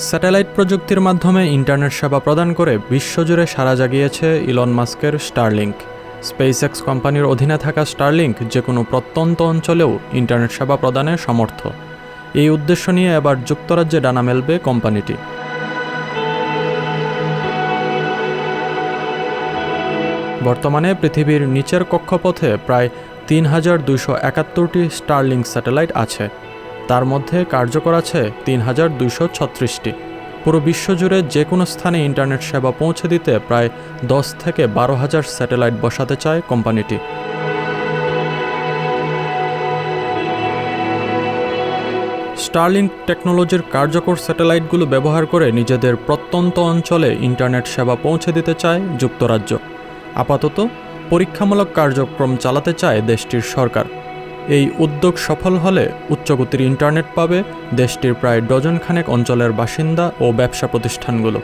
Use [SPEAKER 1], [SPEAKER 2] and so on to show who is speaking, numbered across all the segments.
[SPEAKER 1] Satellite প্রযুক্তির মাধ্যমে internet সেবা প্রদান করে বিশ্বজুড়ে সাড়া জাগিয়েছে ইলন মাস্কের স্টারলিংক। স্পেসএক্স কোম্পানির অধীনে থাকা স্টারলিংক যে কোনো প্রত্যন্ত অঞ্চলেও ইন্টারনেট সেবা প্রদানে সমর্থ। এই উদ্দেশ্য নিয়ে এবার যুক্তরাজ্যে ডানা মেলবে কোম্পানিটি। বর্তমানে পৃথিবীর নিচের কক্ষপথে প্রায় ৩,২৭১টি স্টারলিংক স্যাটেলাইট আছে। তার মধ্যে কার্যকর আছে ৩,২৩৬টি। পুরো বিশ্বজুড়ে যে কোনো স্থানে ইন্টারনেট সেবা পৌঁছে দিতে প্রায় ১০ থেকে ১২,০০০ স্যাটেলাইট বসাতে চায় কোম্পানিটি। স্টারলিংক টেকনোলজির কার্যকর স্যাটেলাইটগুলো ব্যবহার করে নিজেদের প্রত্যন্ত অঞ্চলে ইন্টারনেট সেবা পৌঁছে দিতে চায় যুক্তরাজ্য। আপাতত পরীক্ষামূলক কার্যক্রম চালাতে চায় দেশটির সরকার। এই উদ্যোগ সফল হলে উচ্চগতির ইন্টারনেট পাবে দেশটির প্রায় ডজনখানেক অঞ্চলের বাসিন্দা ও ব্যবসা প্রতিষ্ঠানগুলো।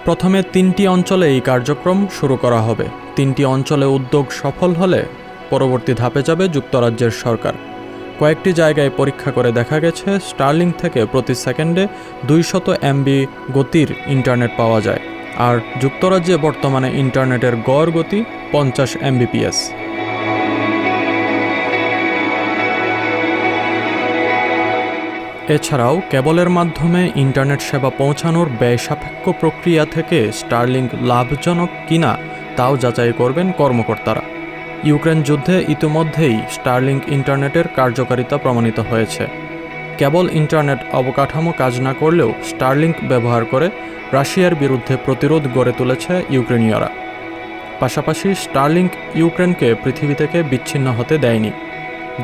[SPEAKER 1] প্রথমে ৩টি অঞ্চলে এই কার্যক্রম শুরু করা হবে। ৩টি অঞ্চলে উদ্যোগ সফল হলে পরবর্তী ধাপে যাবে যুক্তরাজ্যের সরকার। কয়েকটি জায়গায় পরীক্ষা করে দেখা গেছে স্টারলিংক থেকে প্রতি সেকেন্ডে ২০০ MB গতির ইন্টারনেট পাওয়া যায়, আর যুক্তরাজ্যে বর্তমানে ইন্টারনেটের গড় গতি ৫০ Mbps। এছাড়াও কেবলের মাধ্যমে ইন্টারনেট সেবা পৌঁছানোর ব্যয়সাপেক্ষ প্রক্রিয়া থেকে স্টারলিংক লাভজনক কিনা তাও যাচাই করবেন কর্মকর্তারা। ইউক্রেন যুদ্ধে ইতিমধ্যেই স্টারলিংক ইন্টারনেটের কার্যকারিতা প্রমাণিত হয়েছে। কেবল ইন্টারনেট অবকাঠামো কাজ না করলেও স্টারলিংক ব্যবহার করে রাশিয়ার বিরুদ্ধে প্রতিরোধ গড়ে তুলেছে ইউক্রেনীয়রা। পাশাপাশি স্টারলিংক ইউক্রেনকে পৃথিবী থেকে বিচ্ছিন্ন হতে দেয়নি।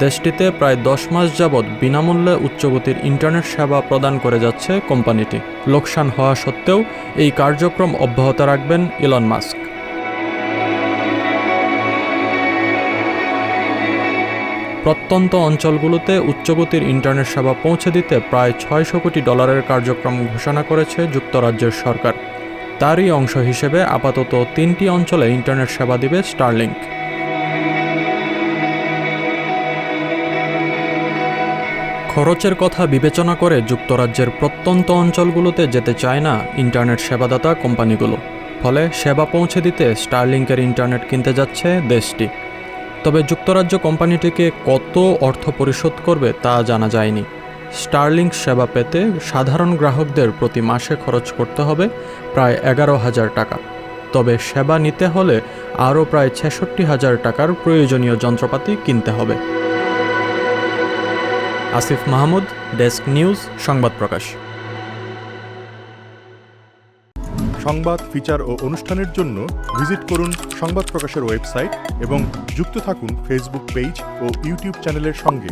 [SPEAKER 1] দেশটিতে প্রায় ১০ মাস যাবৎ বিনামূল্যে উচ্চগতির ইন্টারনেট সেবা প্রদান করে যাচ্ছে কোম্পানিটি। লোকসান হওয়া সত্ত্বেও এই কার্যক্রম অব্যাহত রাখবেন ইলন মাস্ক। প্রত্যন্ত অঞ্চলগুলোতে উচ্চগতির ইন্টারনেট সেবা পৌঁছে দিতে প্রায় $৬০০ কোটি কার্যক্রম ঘোষণা করেছে যুক্তরাজ্যের সরকার। তারই অংশ হিসেবে আপাতত ৩টি অঞ্চলে ইন্টারনেট সেবা দিবে স্টারলিংক। খরচের কথা বিবেচনা করে যুক্তরাজ্যের প্রত্যন্ত অঞ্চলগুলোতে যেতে চায় না ইন্টারনেট সেবাদাতা কোম্পানিগুলো। ফলে সেবা পৌঁছে দিতে স্টারলিংকের ইন্টারনেট কিনতে যাচ্ছে দেশটি। তবে যুক্তরাজ্য কোম্পানিটিকে কত অর্থ পরিশোধ করবে তা জানা যায়নি। স্টারলিংক সেবা পেতে সাধারণ গ্রাহকদের প্রতি মাসে খরচ করতে হবে প্রায় ১১,০০০ টাকা। তবে সেবা নিতে হলে আরও প্রায় ৬৬,০০০ টাকার প্রয়োজনীয় যন্ত্রপাতি কিনতে হবে। আসিফ মাহমুদ, ডেস্ক নিউজ, সংবাদ প্রকাশ।
[SPEAKER 2] সংবাদ, ফিচার ও অনুষ্ঠানের জন্য ভিজিট করুন সংবাদ প্রকাশের ওয়েবসাইট এবং যুক্ত থাকুন ফেসবুক পেজ ও ইউটিউব চ্যানেলের সঙ্গে।